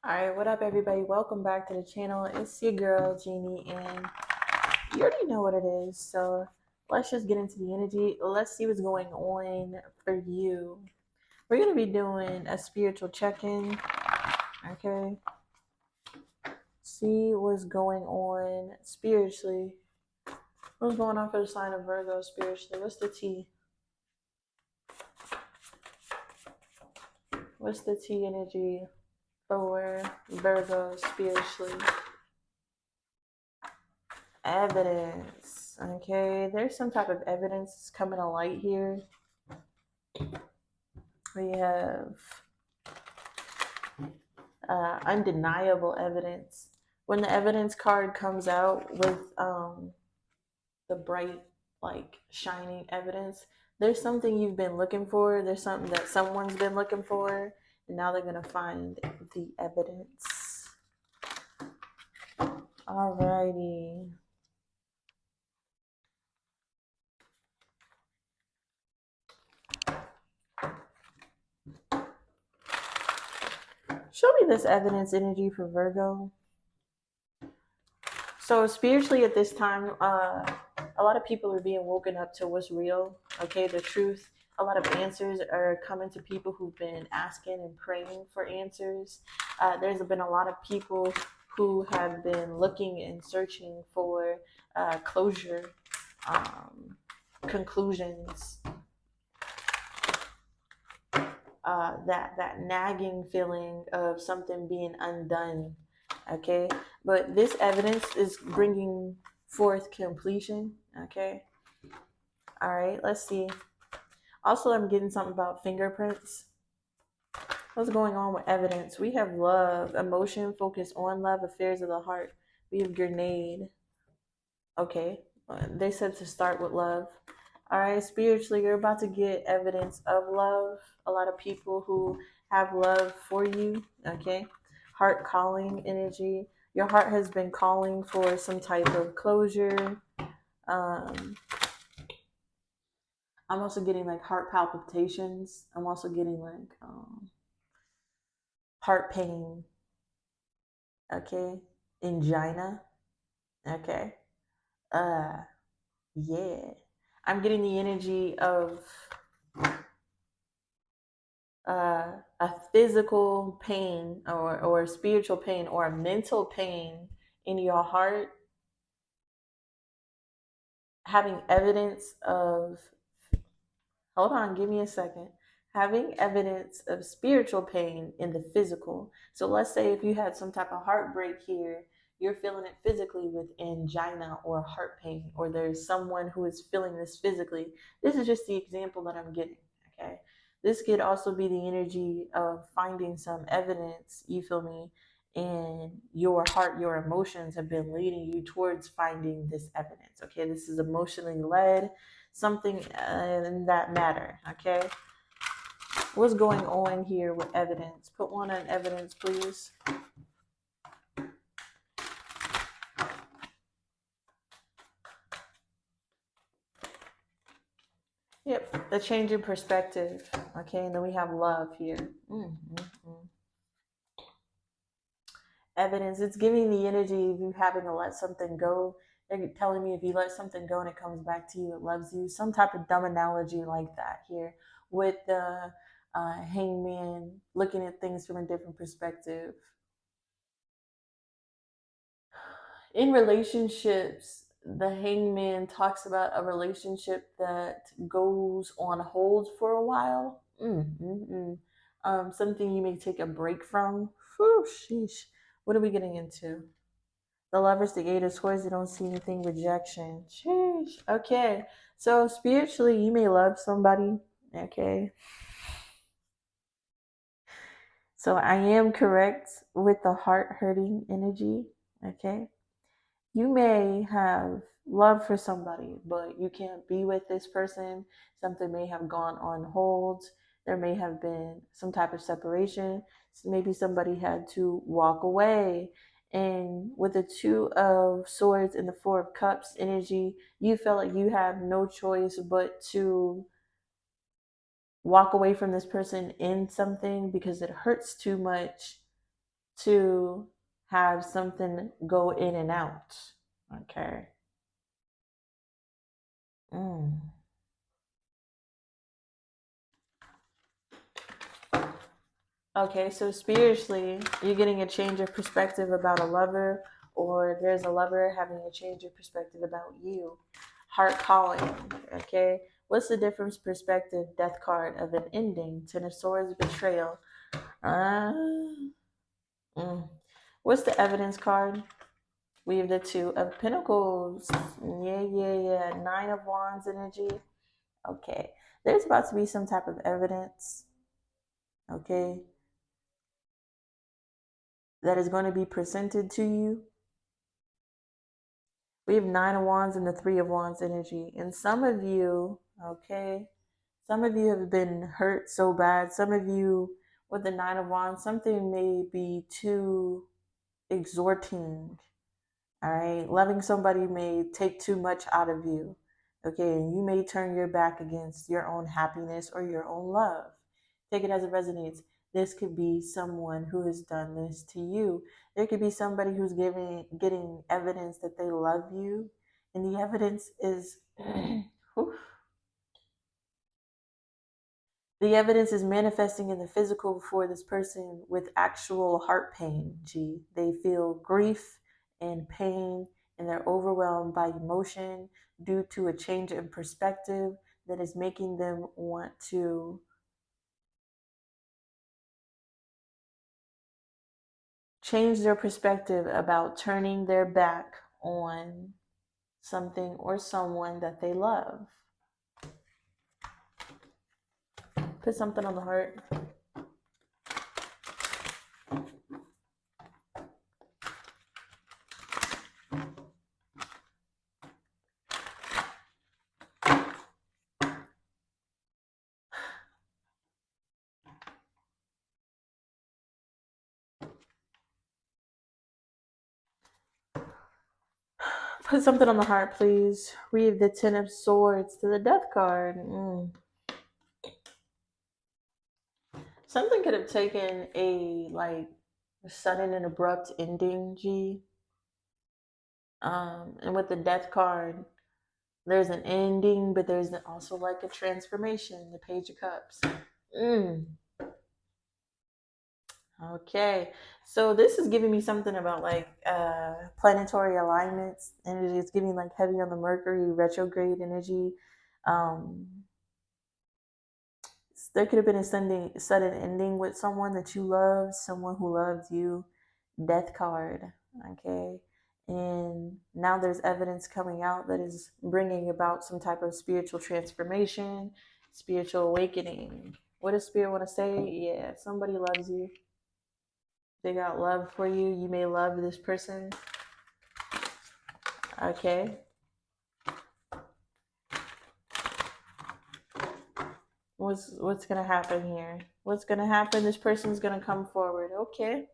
Alright, what up everybody? Welcome back to the channel. It's your girl Jeannie and you already know what it is. So let's just get into the energy. Let's see what's going on for you. We're gonna be doing a spiritual check-in. Okay. See what's going on spiritually. What's going on for the sign of Virgo spiritually? What's the T? What's the T energy for Virgo spiritually? Evidence. Okay, there's some type of evidence coming to light here. We have undeniable evidence. When the evidence card comes out with the bright, like shining evidence, there's something you've been looking for. There's something that someone's been looking for, and now they're gonna find the evidence. Alrighty. Show me this evidence energy for Virgo. So spiritually at this time, a lot of people are being woken up to what's real, okay, the truth. A lot of answers are coming to people who've been asking and praying for answers. There's been a lot of people who have been looking and searching for closure, conclusions, that nagging feeling of something being undone. Okay, but this evidence is bringing forth completion. Okay, all right, let's see. Also, I'm getting something about fingerprints. What's going on with evidence? We have love, emotion, focus on love, affairs of the heart. We have grenade. Okay, they said to start with love. All right, spiritually, you're about to get evidence of love. A lot of people who have love for you. Okay, heart calling energy. Your heart has been calling for some type of closure. I'm also getting like heart palpitations. I'm also getting like heart pain. Okay, angina. Okay, yeah. I'm getting the energy of a physical pain or spiritual pain or a mental pain in your heart, having evidence of, hold on, give me a second, having evidence of spiritual pain in the physical. So let's say if you had some type of heartbreak here, you're feeling it physically with angina or heart pain, or there's someone who is feeling this physically. This is just the example that I'm getting, okay? This could also be the energy of finding some evidence, you feel me, and your heart, your emotions have been leading you towards finding this evidence, okay? This is emotionally led, something in that matter, okay? What's going on here with evidence? Put one on evidence, please. Yep, the change in perspective. Okay, and then we have love here. Evidence, it's giving the energy of you having to let something go. They're telling me if you let something go and it comes back to you, it loves you. Some type of dumb analogy like that here with the hangman looking at things from a different perspective. In relationships, the hangman talks about a relationship that goes on hold for a while. Something you may take a break from. Whew, sheesh. What are we getting into? The lovers, the eight of swords, they don't see anything, rejection. Sheesh. Okay. So spiritually, you may love somebody. Okay. So I am correct with the heart hurting energy. Okay. You may have love for somebody, but you can't be with this person. Something may have gone on hold. There may have been some type of separation. So maybe somebody had to walk away. And with the two of swords and the four of cups energy, you feel like you have no choice but to walk away from this person in something because it hurts too much to have something go in and out. Okay. Okay, so spiritually, you're getting a change of perspective about a lover, or there's a lover having a change of perspective about you. Heart calling. Okay. What's the difference perspective death card of an ending? Ten of Swords, betrayal. Uh, What's the evidence card? We have the Two of Pentacles. Yeah. Nine of Wands energy. Okay. There's about to be some type of evidence. Okay. That is going to be presented to you. We have Nine of Wands and the Three of Wands energy. And some of you, okay, some of you have been hurt so bad. Some of you, with the Nine of Wands, something may be too exhorting. All right. Loving somebody may take too much out of you. Okay. And you may turn your back against your own happiness or your own love. Take it as it resonates. This could be someone who has done this to you. There could be somebody who's getting evidence that they love you. And the evidence is the evidence is manifesting in the physical for this person with actual heart pain. They feel grief and pain, and they're overwhelmed by emotion due to a change in perspective that is making them want to change their perspective about turning their back on something or someone that they love. Put something on the heart. Put something on the heart, please. Read the Ten of Swords to the Death card. Something could have taken a sudden and abrupt ending, G. And with the Death card, there's an ending, but there's also like a transformation. The Page of Cups. Okay, so this is giving me something about planetary alignments energy. It's giving like heavy on the Mercury retrograde energy. There could have been a sudden ending with someone that you love, someone who loves you. Death card, okay? And now there's evidence coming out that is bringing about some type of spiritual transformation, spiritual awakening. What does Spirit want to say? Yeah, somebody loves you. They got love for you. You may love this person. Okay. What's gonna happen here? What's gonna happen? This person's gonna come forward. Okay.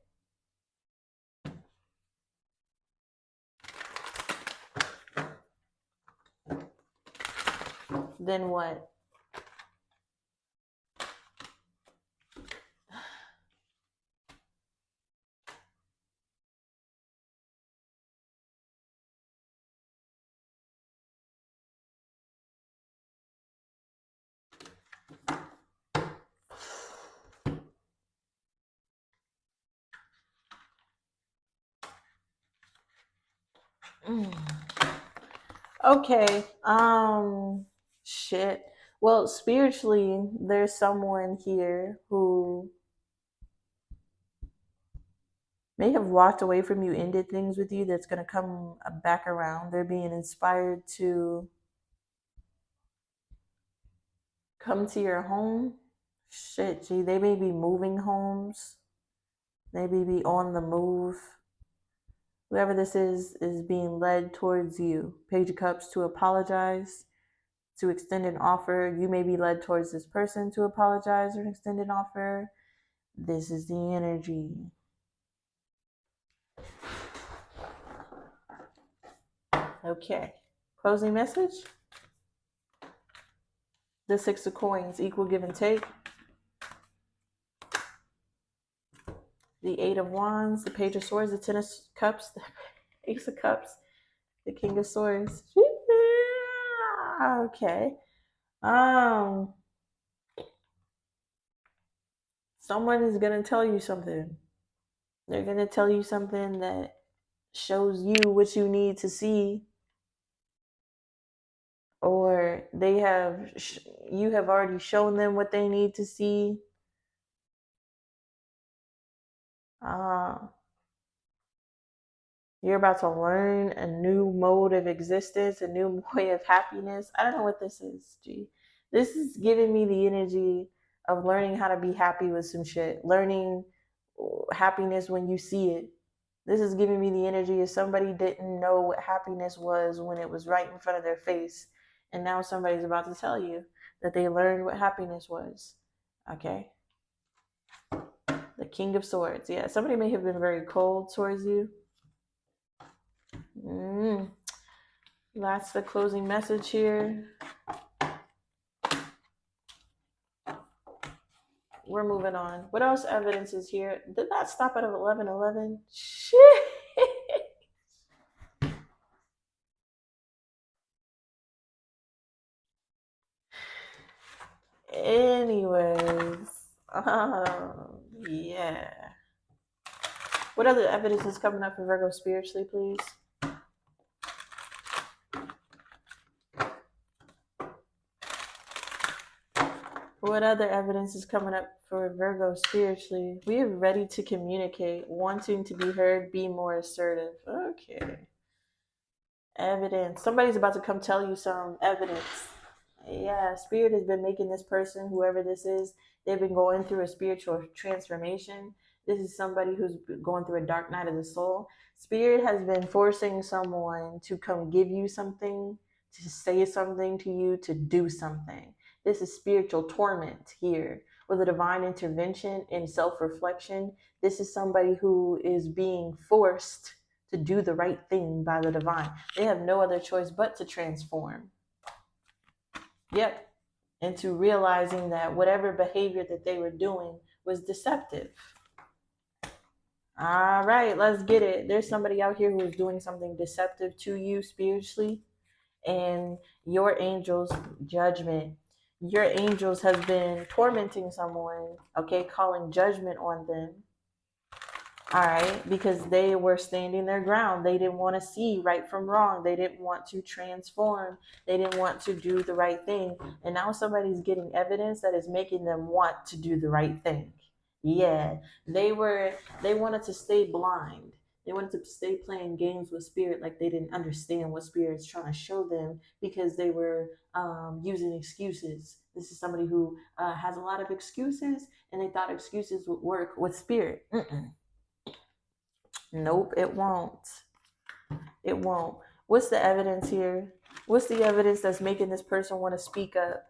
Then what? Okay. Shit. Well, spiritually, there's someone here who may have walked away from you, ended things with you, that's going to come back around. They're being inspired to come to your home. Shit, gee, they may be moving homes. Maybe be on the move. Whoever this is being led towards you. Page of Cups to apologize, to extend an offer. You may be led towards this person to apologize or extend an offer. This is the energy. Okay. Closing message. The Six of Coins, equal give and take. the Eight of Wands, the Page of Swords, the Ten of Cups, the Ace of Cups, the King of Swords. Okay. Someone is gonna tell you something. They're gonna tell you something that shows you what you need to see, or you have already shown them what they need to see. Uh, you're about to learn a new mode of existence, a new way of happiness. I don't know what this is, G. This is giving me the energy of learning how to be happy with some shit, learning happiness when you see it. This is giving me the energy of somebody didn't know what happiness was when it was right in front of their face. And now somebody's about to tell you that they learned what happiness was. Okay? The King of Swords. Yeah, somebody may have been very cold towards you. That's the closing message here. We're moving on. What else evidence is here? Did that stop at 11:11? Shit. Anyways, yeah. What other evidence is coming up for Virgo spiritually, please? What other evidence is coming up for Virgo spiritually? We are ready to communicate, wanting to be heard, be more assertive. Okay. Evidence. Somebody's about to come tell you some evidence. Yeah, Spirit has been making this person, whoever this is, they've been going through a spiritual transformation. This is somebody who's going through a dark night of the soul. Spirit has been forcing someone to come give you something, to say something to you, to do something. This is spiritual torment here with a divine intervention and self-reflection. This is somebody who is being forced to do the right thing by the divine. They have no other choice but to transform. Yep. Into realizing that whatever behavior that they were doing was deceptive. All right, let's get it. There's somebody out here who is doing something deceptive to you spiritually, and your angels, judgment. Your angels have been tormenting someone, okay, calling judgment on them. All right, because they were standing their ground. They didn't want to see right from wrong. They didn't want to transform. They didn't want to do the right thing. And now somebody's getting evidence that is making them want to do the right thing. Yeah, they wanted to stay blind. They wanted to stay playing games with spirit, like they didn't understand what spirit's trying to show them, because they were using excuses. This is somebody who has a lot of excuses, and they thought excuses would work with spirit. Nope, it won't. It won't. What's the evidence here? What's the evidence that's making this person want to speak up?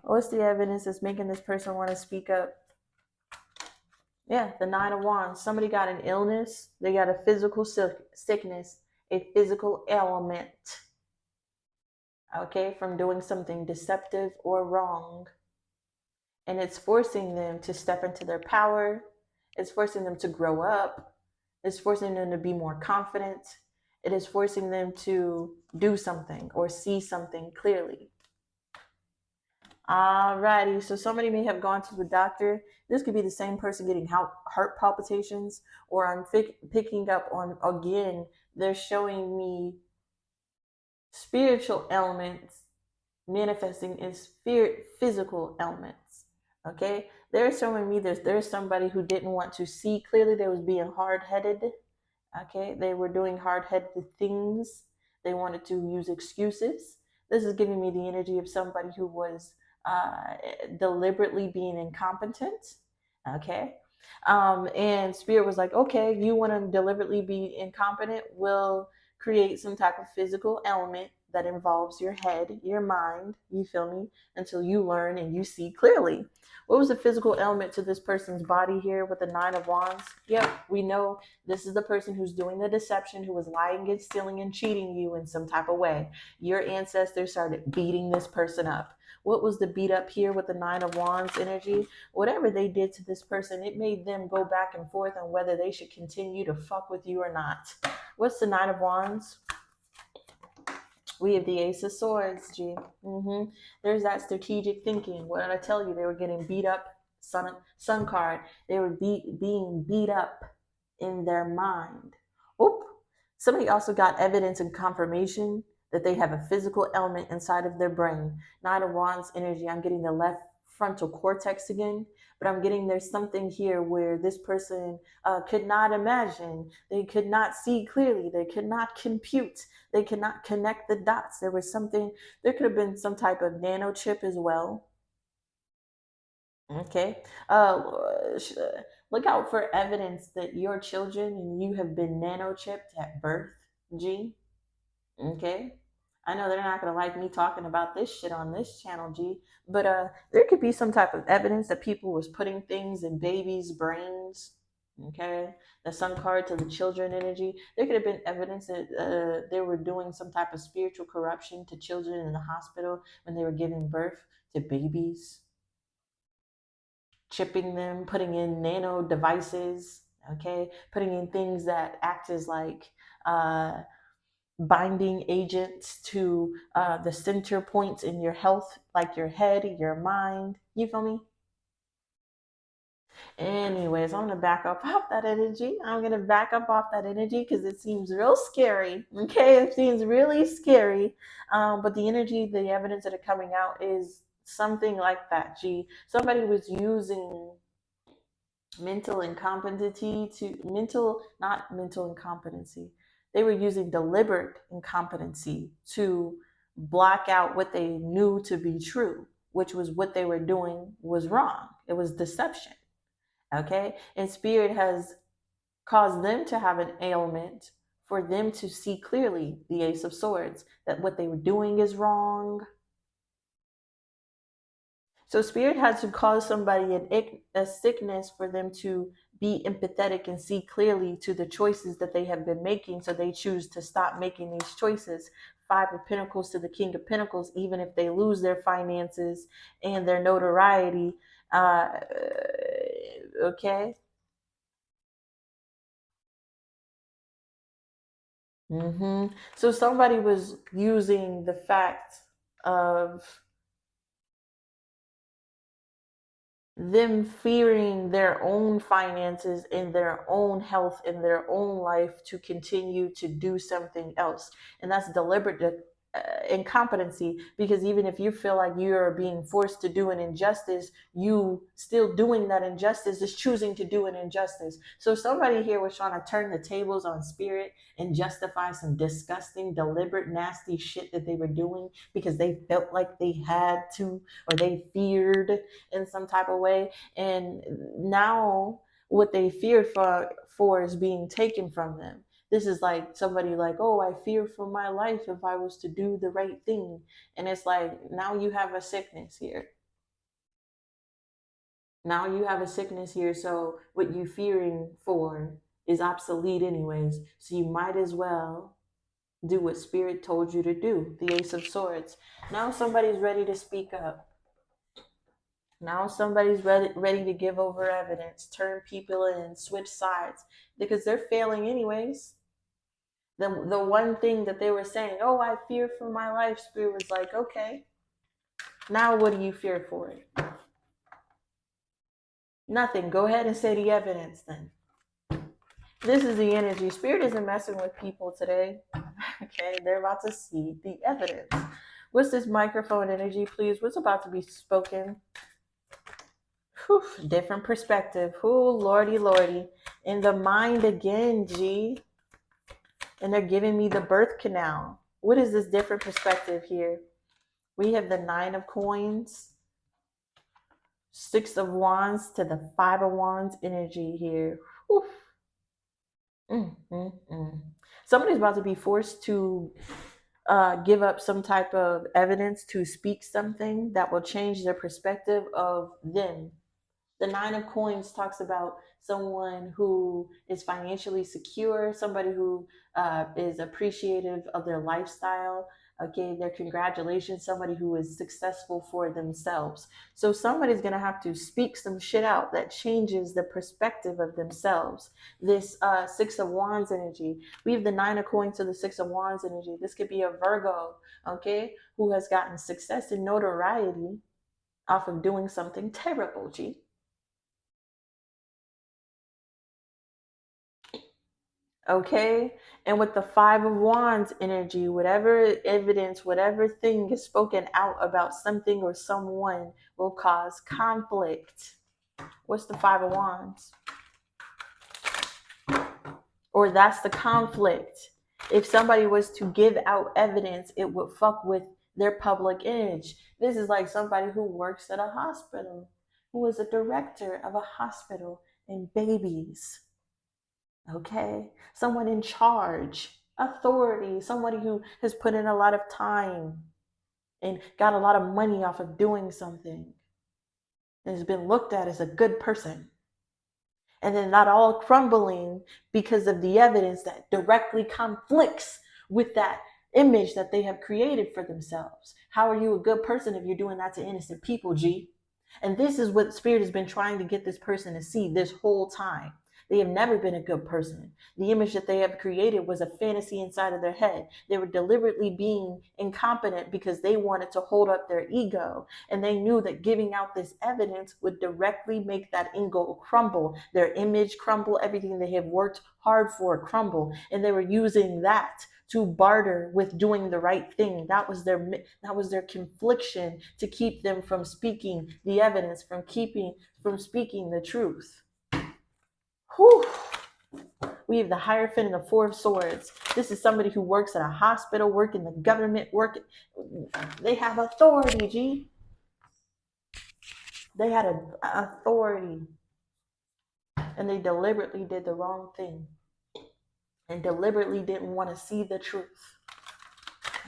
What's the evidence that's making this person want to speak up? Yeah, the Nine of Wands. Somebody got an illness. They got a physical sickness, a physical ailment. Okay, from doing something deceptive or wrong. And it's forcing them to step into their power. It's forcing them to grow up. It's forcing them to be more confident. It is forcing them to do something or see something clearly. Alrighty, so somebody may have gone to the doctor. This could be the same person getting heart palpitations, or I'm picking up on, again, they're showing me spiritual elements manifesting in physical elements. Okay, they're showing me there's somebody who didn't want to see clearly. They was being hard-headed. Okay, they were doing hard-headed things. They wanted to use excuses. This is giving me the energy of somebody who was deliberately being incompetent. Okay, and spirit was like, okay, you want to deliberately be incompetent, we'll create some type of physical element that involves your head, your mind, you feel me, until you learn and you see clearly. What was the physical element to this person's body here with the Nine of Wands? Yep, we know this is the person who's doing the deception, who was lying and stealing and cheating you in some type of way. Your ancestors started beating this person up. What was the beat up here with the Nine of Wands energy? Whatever they did to this person, it made them go back and forth on whether they should continue to fuck with you or not. What's the Nine of Wands? We have the Ace of Swords, G. There's that strategic thinking. What did I tell you? They were getting beat up. Sun card. They were being beat up in their mind. Oop. Somebody also got evidence and confirmation that they have a physical element inside of their brain. Nine of Wands energy. I'm getting the left frontal cortex again, but I'm getting there's something here where this person could not imagine. They could not see clearly. They could not compute. They could not connect the dots. There was something, there could have been some type of nano chip as well. Okay. Look out for evidence that your children and you have been nano chipped at birth, G. Okay. I know they're not going to like me talking about this shit on this channel, G, but there could be some type of evidence that people was putting things in babies' brains. Okay. The sun card to the children energy. There could have been evidence that they were doing some type of spiritual corruption to children in the hospital when they were giving birth to babies, chipping them, putting in nano devices, okay, putting in things that act as like binding agents to the center points in your health, like your head, your mind. You feel me? Anyways, I'm gonna back up off that energy. I'm gonna back up off that energy because it seems real scary. Okay, it seems really scary. But the energy, the evidence that are coming out is something like that. Gee, somebody was using mental incompetency to not mental incompetency. They were using deliberate incompetency to block out what they knew to be true, which was what they were doing was wrong. It was deception. Okay. And spirit has caused them to have an ailment for them to see clearly, the Ace of Swords, that what they were doing is wrong. So spirit had to cause somebody a sickness for them to be empathetic and see clearly to the choices that they have been making. So they choose to stop making these choices. Five of Pentacles to the King of Pentacles, even if they lose their finances and their notoriety. Okay. So somebody was using the fact of them fearing their own finances and their own health and their own life to continue to do something else. And that's deliberate incompetency, because even if you feel like you're being forced to do an injustice, you still doing that injustice is choosing to do an injustice. So somebody here was trying to turn the tables on spirit and justify some disgusting, deliberate, nasty shit that they were doing because they felt like they had to, or they feared in some type of way. And now what they feared for is being taken from them. This is like somebody like, oh, I fear for my life if I was to do the right thing. And it's like, now you have a sickness here. Now you have a sickness here. So what you fearing for is obsolete anyways. So you might as well do what spirit told you to do. The Ace of Swords. Now somebody's ready to speak up. Now somebody's ready to give over evidence, turn people in, switch sides, because they're failing anyways. The one thing that they were saying, oh, I fear for my life, spirit was like, okay, now what do you fear for it? Nothing. Go ahead and say the evidence then. This is the energy. Spirit isn't messing with people today. Okay, they're about to see the evidence. What's this microphone energy, please? What's about to be spoken? Whew, different perspective. Whoo, lordy, lordy. In the mind again, G. And they're giving me the birth canal. What is this different perspective here? We have the Nine of Coins, Six of Wands to the Five of Wands energy here. Somebody's about to be forced to give up some type of evidence to speak something that will change their perspective of them. The Nine of Coins talks about someone who is financially secure, somebody who is appreciative of their lifestyle, Okay, their congratulations, somebody who is successful for themselves. So somebody's gonna have to speak some shit out that changes the perspective of themselves. This Six of Wands energy. We have the Nine of Coins to the Six of Wands energy. This could be a Virgo, okay, who has gotten success and notoriety off of doing something terrible, G. Okay, and with the Five of Wands energy, whatever evidence, whatever thing is spoken out about something or someone will cause conflict. What's the Five of Wands? Or that's the conflict. If somebody was to give out evidence, it would fuck with their public image. This is like somebody who works at a hospital, who is a director of a hospital and babies. Okay, someone in charge, authority, somebody who has put in a lot of time and got a lot of money off of doing something and has been looked at as a good person, and then not all crumbling because of the evidence that directly conflicts with that image that they have created for themselves. How are you a good person if you're doing that to innocent people, G? And this is what Spirit has been trying to get this person to see this whole time. They have never been a good person. The image that they have created was a fantasy inside of their head. They were deliberately being incompetent because they wanted to hold up their ego. And they knew that giving out this evidence would directly make that ego crumble, their image crumble, everything they have worked hard for crumble. And they were using that to barter with doing the right thing. That was their confliction to keep them from speaking the evidence, from speaking the truth. Whew. We have the Hierophant and the Four of Swords. This is somebody who works at a hospital, work in the government, they have authority, G. They had an authority, and they deliberately did the wrong thing and deliberately didn't want to see the truth.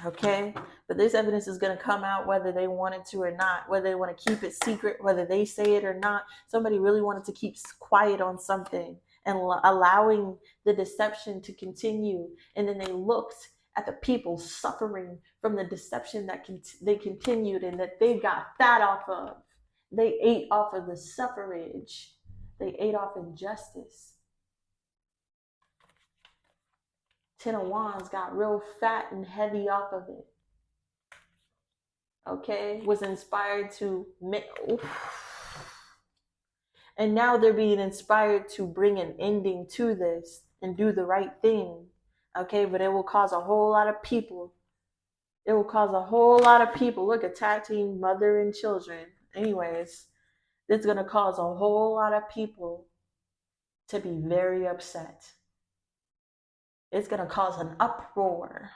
Okay, but this evidence is going to come out whether they wanted to or not, whether they want to keep it secret, whether they say it or not. Somebody really wanted to keep quiet on something and allowing the deception to continue, and then they looked at the people suffering from the deception that they continued and that they got fat off of. They ate off of the suffrage. They ate off injustice. Ten of Wands got real fat and heavy off of it. Okay, was inspired to and now they're being inspired to bring an ending to this and do the right thing. Okay, but it will cause a whole lot of people. It will cause a whole lot of people. Look, attacking mother and children. Anyways, it's going to cause a whole lot of people to be very upset. It's going to cause an uproar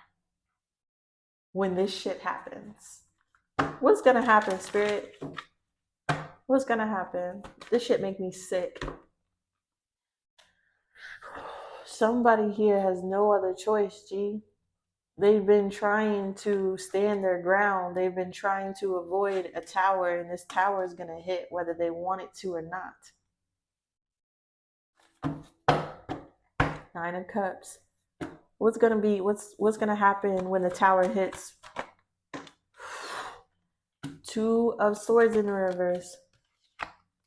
when this shit happens. What's going to happen, Spirit? What's going to happen? This shit make me sick. Somebody here has no other choice, G. They've been trying to stand their ground. They've been trying to avoid a tower, and this tower is going to hit whether they want it to or not. Nine of Cups. What's going to happen when the tower hits? Two of Swords in reverse.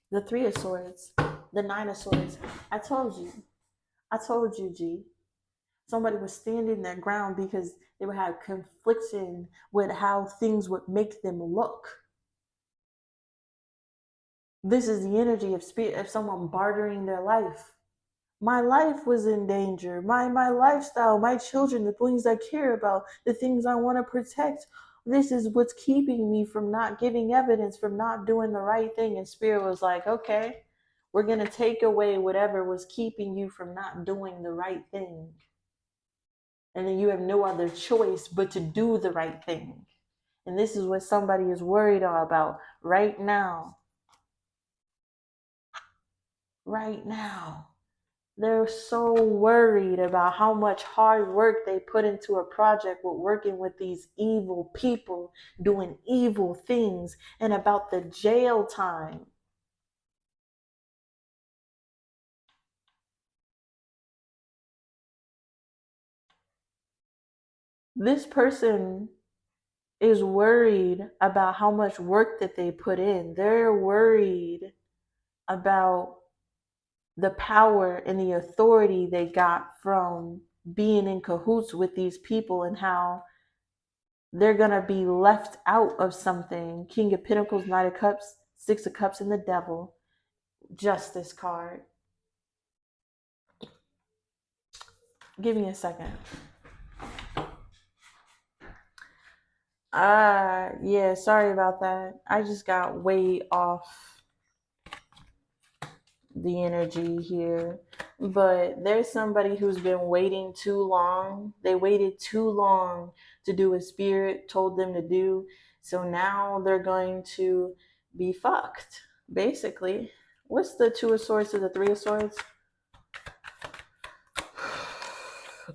The Three of Swords. The Nine of Swords. I told you, G. Somebody was standing their ground because they would have confliction with how things would make them look. This is the energy of spirit of someone bartering their life. My life was in danger. My lifestyle, my children, the things I care about, the things I want to protect. This is what's keeping me from not giving evidence, from not doing the right thing. And Spirit was like, okay, we're going to take away whatever was keeping you from not doing the right thing. And then you have no other choice but to do the right thing. And this is what somebody is worried about right now. Right now. They're so worried about how much hard work they put into a project with working with these evil people, doing evil things, and about the jail time. This person is worried about how much work that they put in. They're worried about the power and the authority they got from being in cahoots with these people and how they're going to be left out of something. King of Pentacles, Knight of Cups, Six of Cups, and the Devil. Justice card. Give me a second. Yeah, sorry about that. I just got way off the energy here. But there's somebody who's been waiting too long. They waited too long to do what Spirit told them to do. So now they're going to be fucked, basically. What's the Two of Swords to the Three of Swords?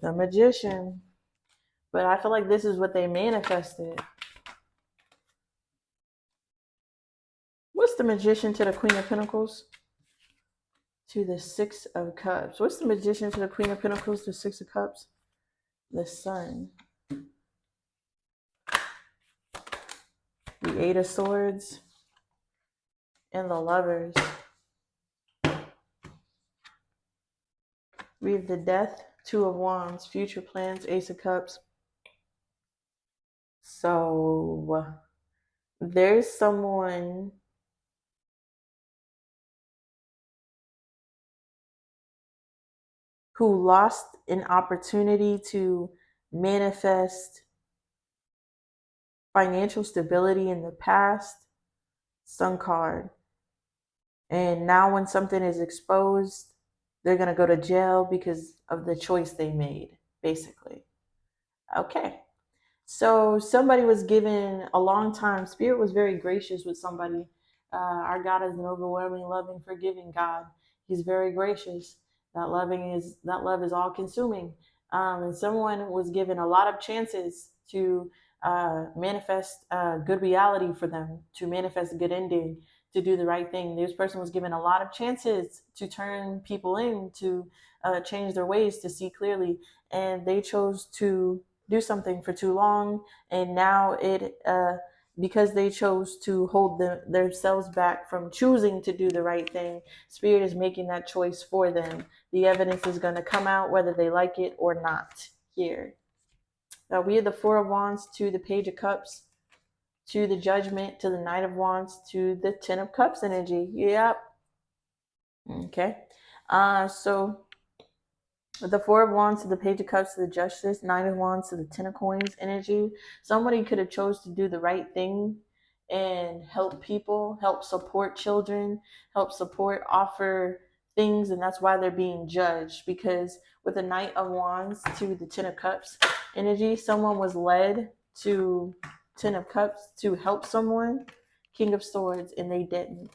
The Magician. But I feel like this is what they manifested. What's the Magician to the Queen of Pentacles? To the Six of Cups. What's the Magician to the Queen of Pentacles? The Six of Cups. The Sun. The Eight of Swords. And the Lovers. We have the Death, Two of Wands, future plans, Ace of Cups. So there's someone who lost an opportunity to manifest financial stability in the past. Sun card. And now when something is exposed, they're going to go to jail because of the choice they made, basically. Okay. So somebody was given a long time. Spirit was very gracious with somebody. Our God is an overwhelming, loving, forgiving God. He's very gracious. That love is all consuming. And someone was given a lot of chances to manifest good reality for them, to manifest a good ending, to do the right thing. This person was given a lot of chances to turn people in, to change their ways, to see clearly, and they chose to do something for too long, and now because they chose to hold themselves back from choosing to do the right thing, Spirit is making that choice for them. The evidence is going to come out whether they like it or not here. Now we have the Four of Wands to the Page of Cups, to the Judgment, to the Knight of Wands, to the Ten of Cups energy. Yep. Okay. So the Four of Wands to the Page of Cups to the Justice, Nine of Wands to the Ten of Coins energy. Somebody could have chose to do the right thing and help people, help support children, help support, offer things, and that's why they're being judged. Because with the Knight of Wands to the Ten of Cups energy, someone was led to Ten of Cups to help someone, King of Swords, and they didn't.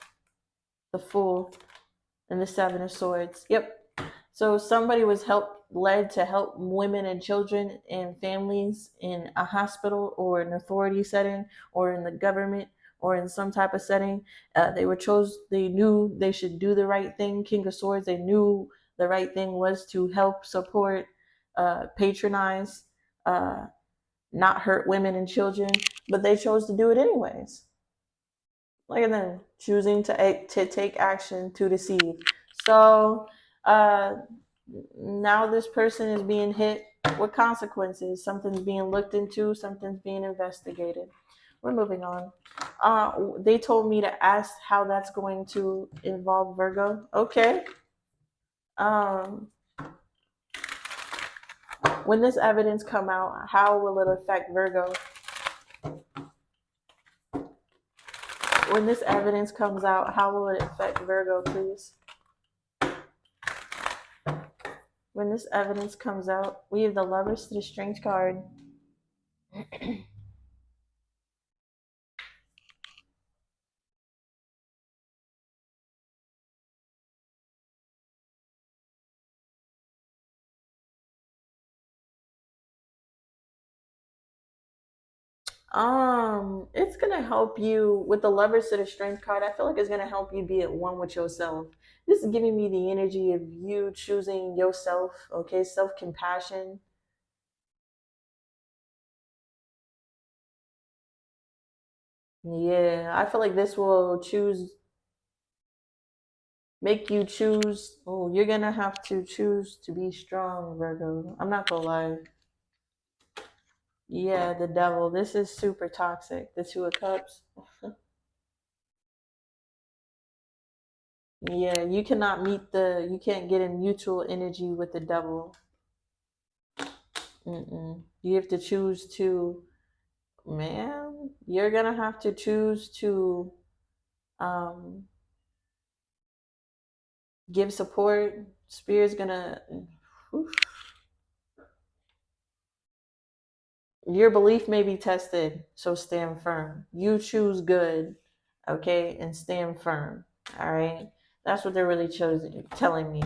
The Fool and the Seven of Swords. Yep. So somebody was led to help women and children and families in a hospital or an authority setting or in the government or in some type of setting. They knew they should do the right thing. King of Swords, they knew the right thing was to help, support, patronize, not hurt women and children, but they chose to do it anyways. Look at them choosing to take action to deceive. So now this person is being hit with consequences. Something's being looked into. Something's being investigated. We're moving on. They told me to ask how that's going to involve Virgo. Okay. When this evidence come out, how will it affect Virgo? When this evidence comes out, how will it affect Virgo, please? When this evidence comes out, we have the Lovers to the Strength card. It's gonna help you with the Lovers to the Strength card. I feel like it's gonna help you be at one with yourself. This is giving me the energy of you choosing yourself, okay? Self-compassion. Yeah, I feel like this will make you choose. Oh, you're gonna have to choose to be strong, Virgo. I'm not gonna lie. Yeah, the devil. This is super toxic. The Two of Cups. Yeah, you cannot you can't get in mutual energy with the devil. Mm-mm. You have to choose to, man, you're gonna have to choose to um, give support. Spirit's gonna, whew. Your belief may be tested, so stand firm. You choose good, okay, and stand firm. All right, that's what they're really telling me.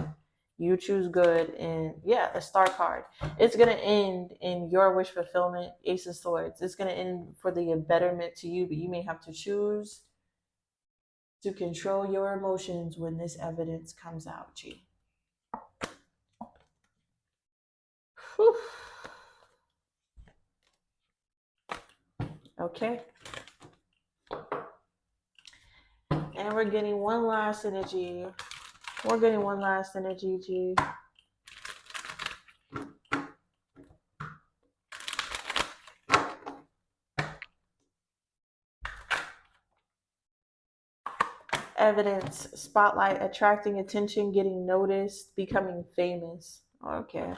You choose good, and yeah, the Star card. It's gonna end in your wish fulfillment. Ace of Swords. It's gonna end for the betterment to you, but you may have to choose to control your emotions when this evidence comes out, G. Whew. Okay. And we're getting one last energy. We're getting one last energy, G. Evidence, spotlight, attracting attention, getting noticed, becoming famous. Okay.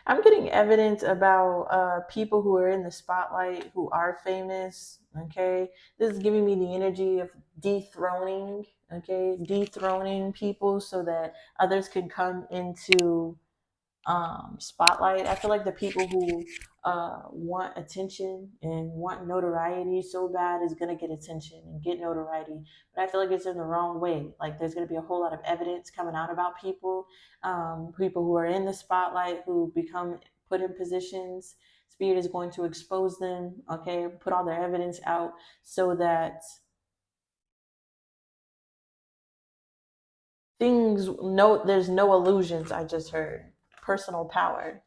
I'm getting evidence about people who are in the spotlight who are famous. Okay. This is giving me the energy of dethroning. Okay. Dethroning people so that others can come into spotlight. I feel like the people who want attention and want notoriety so bad is going to get attention and get notoriety. But I feel like it's in the wrong way. Like there's going to be a whole lot of evidence coming out about people who are in the spotlight who become put in positions. Spirit is going to expose them, okay, put all their evidence out so that there's no illusions. I just heard personal power.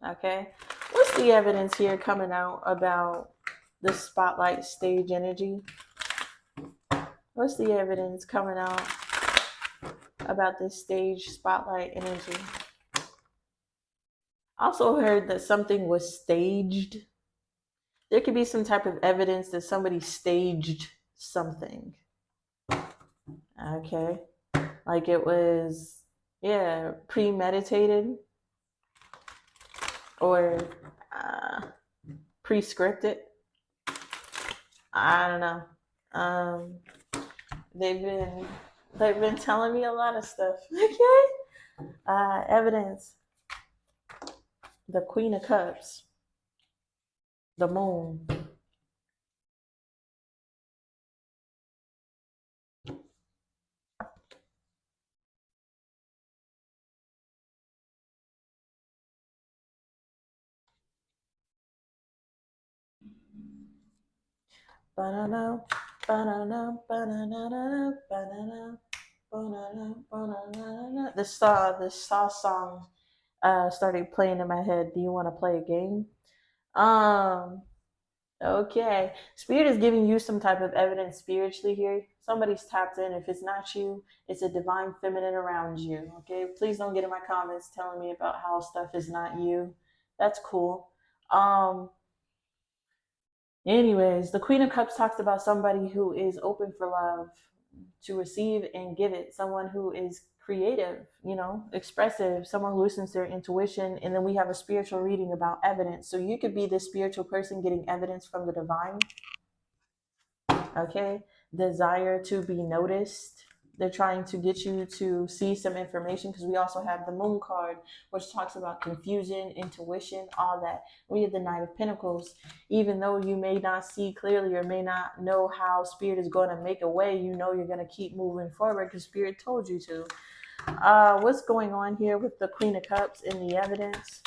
Okay. What's the evidence here coming out about the spotlight stage energy? What's the evidence coming out about this stage spotlight energy? Also heard that something was staged. There could be some type of evidence that somebody staged something. Okay. Like it was, yeah, premeditated or pre-scripted. I don't know. Um, they've been telling me a lot of stuff. Okay. Evidence. The Queen of Cups. The Moon. Banana. Banana. Banana. Banana. Banana. Banana. This song started playing in my head. Do you want to play a game? Um Okay. Spirit is giving you some type of evidence spiritually here. Somebody's tapped in. If it's not you, it's a divine feminine around you. Okay. Please don't get in my comments telling me about how stuff is not you. That's cool. Um, Anyways, the Queen of Cups talks about somebody who is open for love, to receive and give it. Someone who is creative, expressive, someone who listens to their intuition. And then we have a spiritual reading about evidence. So you could be this spiritual person getting evidence from the divine. Okay. Desire to be noticed. They're trying to get you to see some information because we also have the Moon card, which talks about confusion, intuition, all that. We have the Knight of Pentacles. Even though you may not see clearly or may not know how Spirit is going to make a way, you know you're going to keep moving forward because Spirit told you to. What's going on here with the Queen of Cups in the evidence?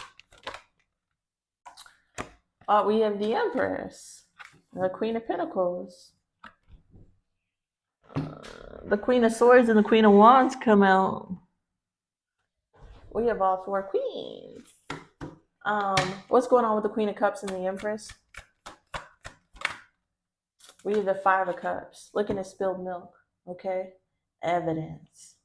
We have the Empress, the Queen of Pentacles. The Queen of Swords and the Queen of Wands come out. We have all four queens. What's going on with the Queen of Cups and the Empress? We have the Five of Cups. Looking at spilled milk. Okay? Evidence.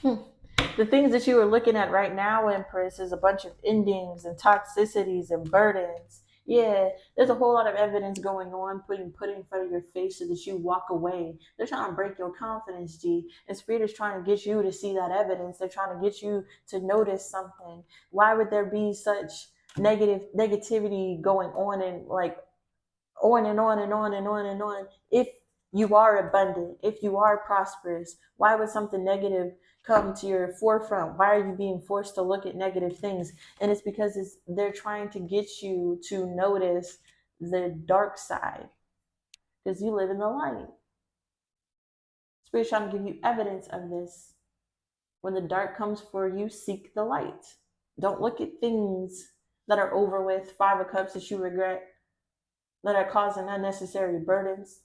The things that you are looking at right now, Empress, is a bunch of endings and toxicities and burdens. Yeah, there's a whole lot of evidence going on, put in front of your face so that you walk away. They're trying to break your confidence, G. And Spirit is trying to get you to see that evidence. They're trying to get you to notice something. Why would there be such negativity going on and like on and on and on and on and on? If you are abundant, if you are prosperous, why would something negative come to your forefront? Why are you being forced to look at negative things? And it's because they're trying to get you to notice the dark side, because you live in the light. Spirit's trying to give you evidence of this. When the dark comes for you, seek the light. Don't look at things that are over with, Five of Cups that you regret, that are causing unnecessary burdens.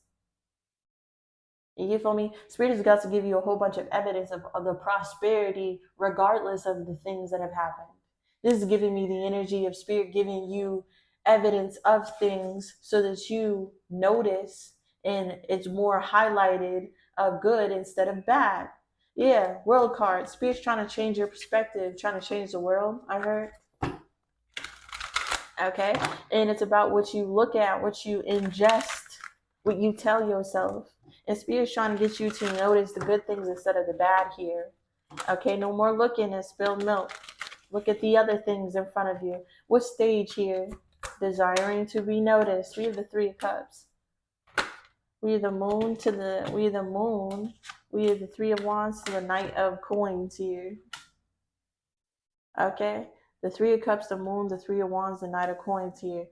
You feel me? Spirit has got to give you a whole bunch of evidence of the prosperity, regardless of the things that have happened. This is giving me the energy of Spirit, giving you evidence of things so that you notice, and it's more highlighted of good instead of bad. Yeah, world card. Spirit's trying to change your perspective, trying to change the world, I heard. Okay? And it's about what you look at, what you ingest, what you tell yourself. And Spirit's trying to get you to notice the good things instead of the bad here. Okay, no more looking at spilled milk. Look at the other things in front of you. What stage here? Desiring to be noticed. We have the Three of Cups. We have the moon to the we have the moon. We have the Three of Wands to the Knight of Coins here. Okay? The Three of Cups, the moon, the Three of Wands, the Knight of Coins here.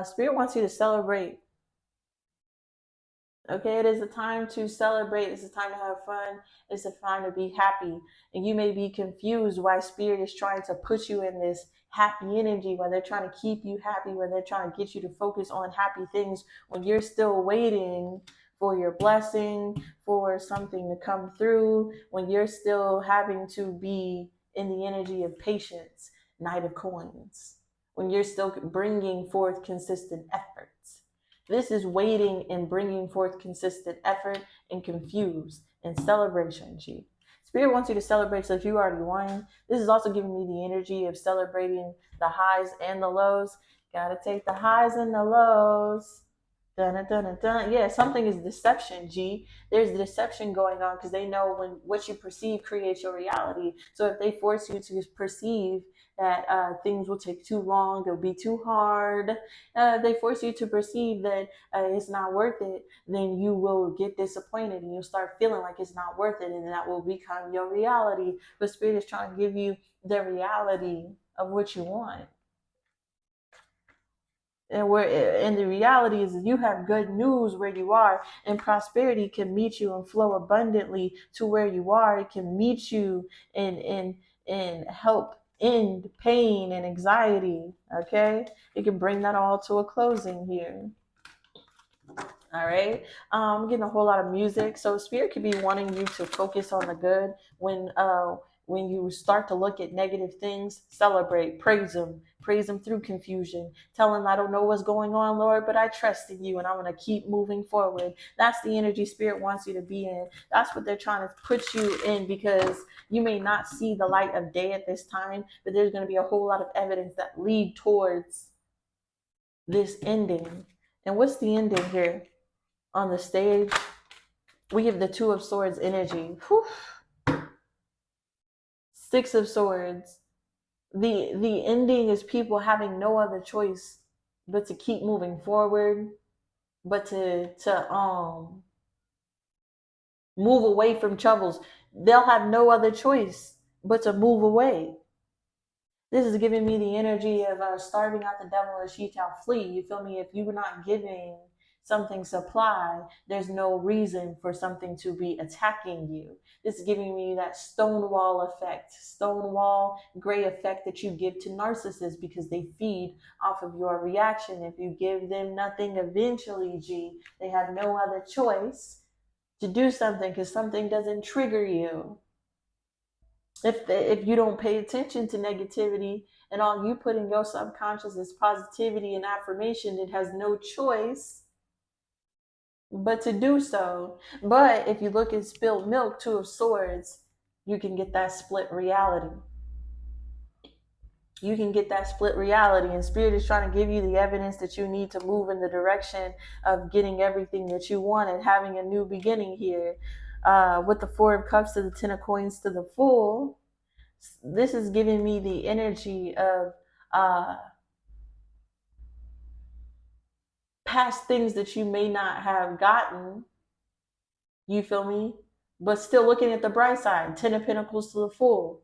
Spirit wants you to celebrate. Okay, it is a time to celebrate. It's a time to have fun. It's a time to be happy. And you may be confused why Spirit is trying to put you in this happy energy, why they're trying to keep you happy, why they're trying to get you to focus on happy things when you're still waiting for your blessing, for something to come through, when you're still having to be in the energy of patience, Knight of Coins, when you're still bringing forth consistent efforts. This is waiting and bringing forth consistent effort and confused and celebration, G. Spirit wants you to celebrate, so if you already won, this is also giving me the energy of celebrating the highs and the lows. Gotta take the highs and the lows. Dun, dun, dun, dun. Yeah, something is deception, G. There's deception going on because they know when what you perceive creates your reality. So if they force you to perceive that things will take too long, they'll be too hard, they force you to perceive that it's not worth it, then you will get disappointed and you'll start feeling like it's not worth it, and that will become your reality. But Spirit is trying to give you the reality of what you want. And the reality is that you have good news where you are, and prosperity can meet you and flow abundantly to where you are. It can meet you and help end pain and anxiety. Okay, it can bring that all to a closing here. All right. I'm getting a whole lot of music. So Spirit could be wanting you to focus on the good. When you start to look at negative things, celebrate, praise him through confusion. Tell him, I don't know what's going on, Lord, but I trust in you and I'm going to keep moving forward. That's the energy Spirit wants you to be in. That's what they're trying to put you in, because you may not see the light of day at this time, but there's going to be a whole lot of evidence that lead towards this ending. And what's the ending here? On the stage, we have the Two of Swords energy. Whew. Six of Swords. The ending is people having no other choice but to keep moving forward, but to move away from troubles. They'll have no other choice but to move away. This is giving me the energy of starving out the devil and she shall flee. You feel me? If you're not giving something supply, there's no reason for something to be attacking you. This is giving me that stonewall effect, stonewall gray effect that you give to narcissists, because they feed off of your reaction. If you give them nothing, eventually, G, they have no other choice to do something, because something doesn't trigger you. If you don't pay attention to negativity and all you put in your subconscious is positivity and affirmation, it has no choice but to do so. But if you look at spilled milk, two of swords, you can get that split reality. You can get that split reality, and spirit is trying to give you the evidence that you need to move in the direction of getting everything that you want and having a new beginning here. With the four of cups to the 10 of coins to the fool, this is giving me the energy of uh, past things that you may not have gotten. You feel me? But still looking at the bright side. 10 of pentacles to the fool.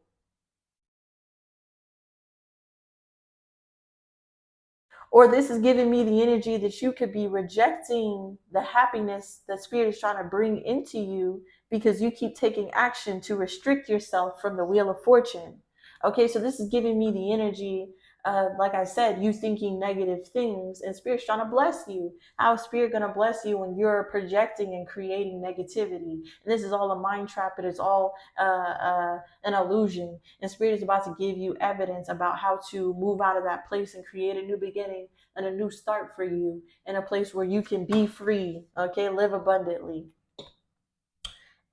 Or this is giving me the energy that you could be rejecting the happiness that spirit is trying to bring into you because you keep taking action to restrict yourself from the wheel of fortune. Okay, so this is giving me the energy of, like I said, you thinking negative things and spirit's trying to bless you. How is spirit going to bless you when you're projecting and creating negativity? And this is all a mind trap. It is all an illusion. And spirit is about to give you evidence about how to move out of that place and create a new beginning and a new start for you in a place where you can be free. Okay, live abundantly.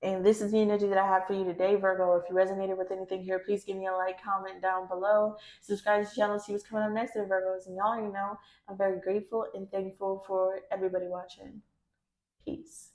And this is the energy that I have for you today, Virgo. If you resonated with anything here, please give me a like, comment down below. Subscribe to the channel to see what's coming up next in Virgos. And y'all already know I'm very grateful and thankful for everybody watching. Peace.